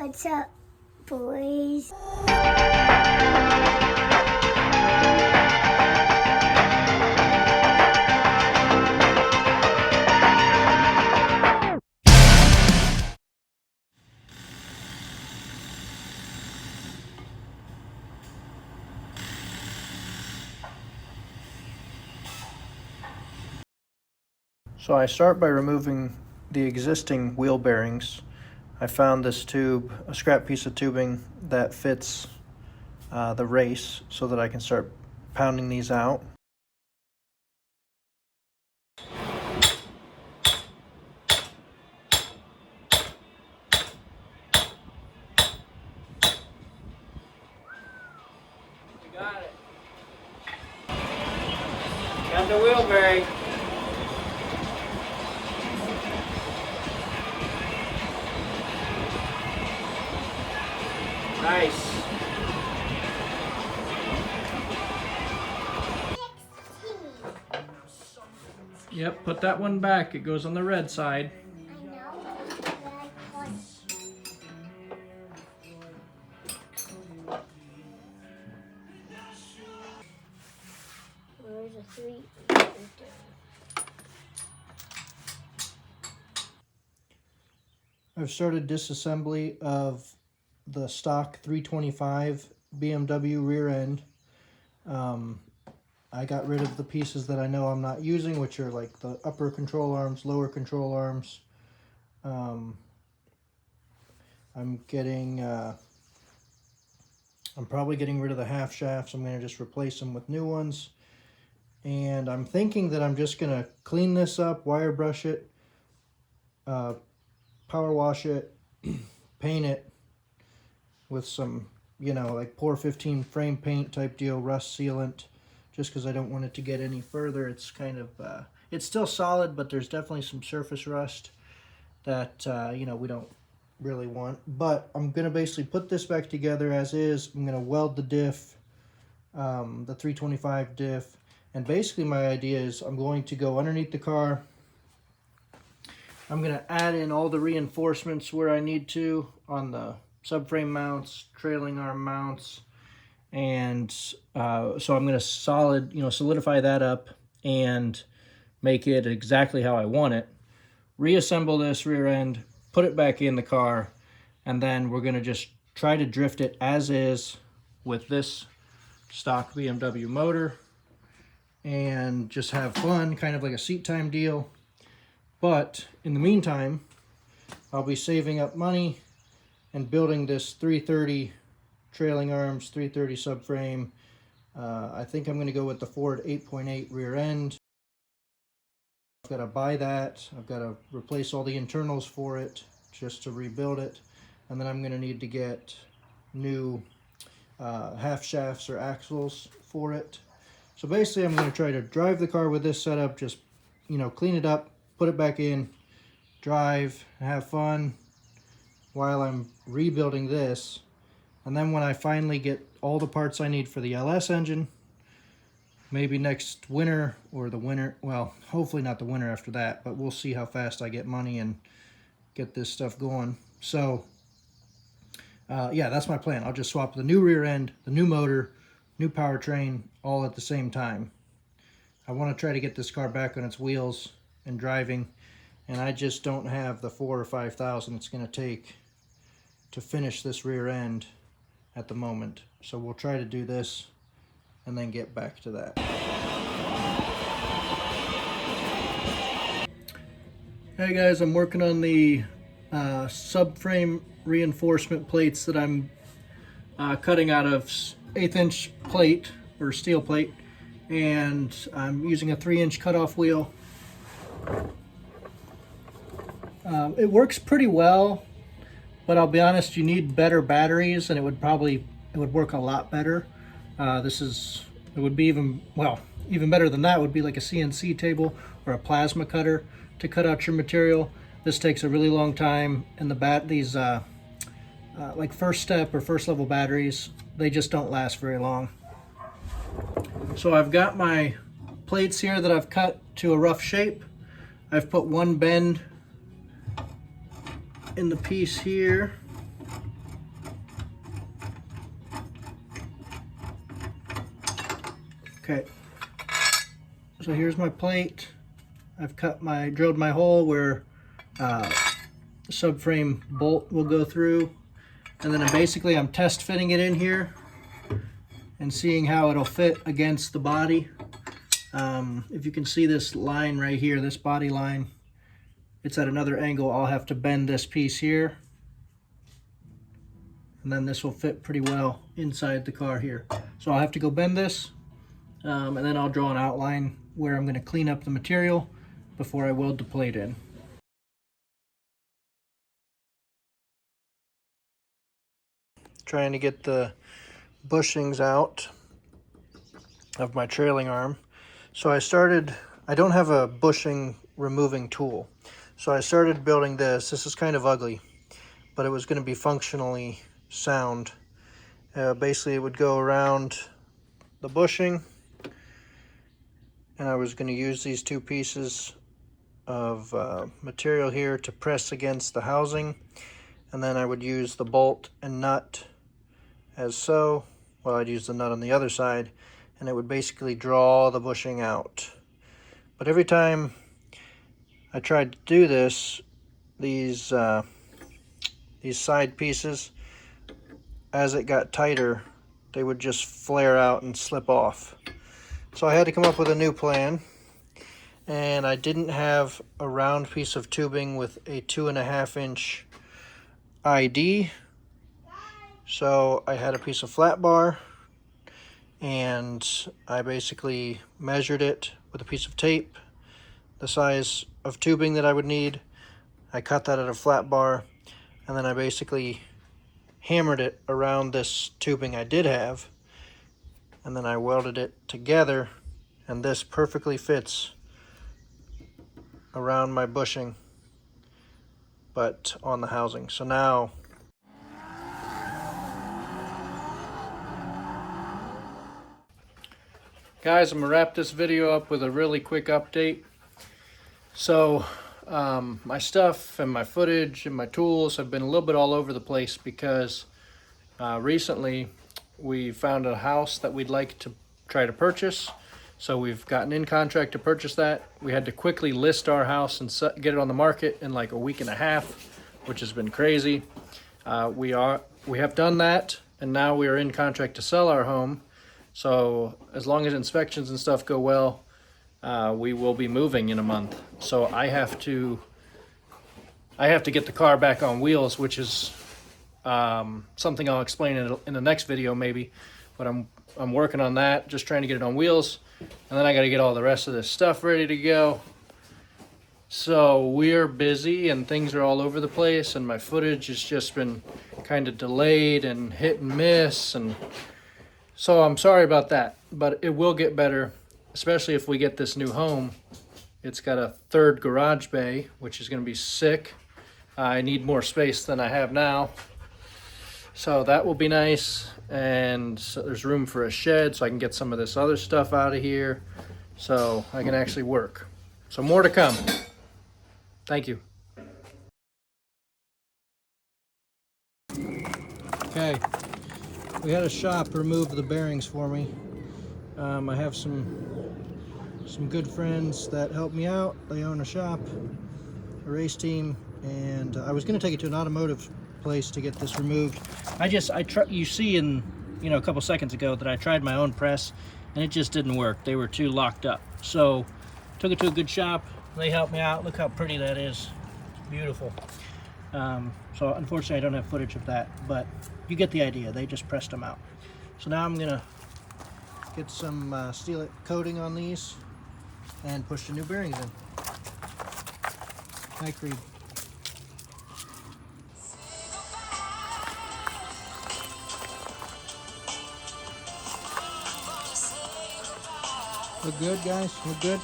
What's up, boys? So I start by removing the existing wheel bearings. I found this tube, a scrap piece of tubing that fits the race so that I can start pounding these out. You got it. Got the wheel bearing. Nice. Yep, put that one back. It goes on the red side. I know, but I can't. Where's the three? I've started disassembly of the stock 325 BMW rear end. I got rid of the pieces that I know I'm not using, which are like the upper control arms, lower control arms. I'm probably getting rid of the half shafts. I'm going to just replace them with new ones. And I'm thinking that I'm just going to clean this up, wire brush it, power wash it, paint it with some, you know, like Pour 15 frame paint type deal, rust sealant, just because I don't want it to get any further. It's kind of, it's still solid, but there's definitely some surface rust that, you know, we don't really want. But I'm going to basically put this back together as is. I'm going to weld the diff, the 325 diff. And basically my idea is I'm going to go underneath the car. I'm going to add in all the reinforcements where I need to on the subframe mounts, trailing arm mounts. And so I'm going to solidify that up and make it exactly how I want it. Reassemble this rear end, put it back in the car, and then we're going to just try to drift it as is with this stock BMW motor and just have fun, kind of like a seat time deal. But in the meantime, I'll be saving up money and building this 330 trailing arms, 330 subframe. I think I'm going to go with the Ford 8.8 rear end. I've got to buy that. I've got to replace all the internals for it just to rebuild it. And then I'm going to need to get new half shafts or axles for it. So basically I'm going to try to drive the car with this setup, just, you know, clean it up, put it back in, drive, have fun while I'm rebuilding this. And then when I finally get all the parts I need for the LS engine, maybe next winter or the winter, well, hopefully not the winter after that, but we'll see how fast I get money and get this stuff going. So yeah, that's my plan. I'll just swap the new rear end, the new motor, new powertrain, all at the same time. I want to try to get this car back on its wheels and driving, and I just don't have the $4,000 or $5,000 it's going to take to finish this rear end at the moment. So we'll try to do this and then get back to that. Hey guys, I'm working on the subframe reinforcement plates that I'm cutting out of 1/8 inch plate or steel plate, and I'm using a 3-inch cutoff wheel. It works pretty well, but I'll be honest, you need better batteries, and it would work a lot better. It would be even better than that would be like a CNC table or a plasma cutter to cut out your material. This takes a really long time, and these like first step or first level batteries, they just don't last very long. So I've got my plates here that I've cut to a rough shape. I've put one bend in the piece here, Okay, so here's my plate. I've drilled my hole where the subframe bolt will go through, and then I'm test fitting it in here and seeing how it'll fit against the body. If you can see this line right here, this body line, it's at another angle. I'll have to bend this piece here, and then this will fit pretty well inside the car here. So I'll have to go bend this, and then I'll draw an outline where I'm going to clean up the material before I weld the plate in. Trying to get the bushings out of my trailing arm. So I don't have a bushing removing tool. So I started building this. This is kind of ugly, but it was going to be functionally sound. Basically, it would go around the bushing, and I was going to use these two pieces of material here to press against the housing, and then I would use the bolt and nut as so. Well, I'd use the nut on the other side, and it would basically draw the bushing out. But every time I tried to do this, these side pieces, as it got tighter, they would just flare out and slip off. So I had to come up with a new plan, and I didn't have a round piece of tubing with a 2.5 inch ID. So I had a piece of flat bar, and I basically measured it with a piece of tape, the size of tubing that I would need. I cut that at a flat bar, and then I basically hammered it around this tubing I did have, and then I welded it together, and this perfectly fits around my bushing, but on the housing. So now guys, I'm gonna wrap this video up with a really quick update. So my stuff and my footage and my tools have been a little bit all over the place because recently we found a house that we'd like to try to purchase. So we've gotten in contract to purchase that. We had to quickly list our house and get it on the market in like a week and a half, which has been crazy. We have done that, and now we are in contract to sell our home. So as long as inspections and stuff go well, we will be moving in a month. So I have to get the car back on wheels, which is something I'll explain in the next video maybe. But I'm working on that, just trying to get it on wheels, and then I got to get all the rest of this stuff ready to go. So we're busy and things are all over the place, and my footage has just been kind of delayed and hit and miss, and so I'm sorry about that, but it will get better, especially if we get this new home. It's got a 3rd garage bay, which is going to be sick. I need more space than I have now, so that will be nice. And so there's room for a shed, so I can get some of this other stuff out of here, so I can actually work. So more to come. Thank you. Okay. We had a shop remove the bearings for me. I have some good friends that help me out. They own a shop, a race team, and I was going to take it to an automotive place to get this removed. You see in a couple seconds ago that I tried my own press, and it just didn't work. They were too locked up. So took it to a good shop. They helped me out. Look how pretty that is. It's beautiful. So unfortunately I don't have footage of that, but you get the idea. They just pressed them out. So now I'm gonna get some steel coating on these and push the new bearings in. Hi, Creed. Look good, guys? Look good?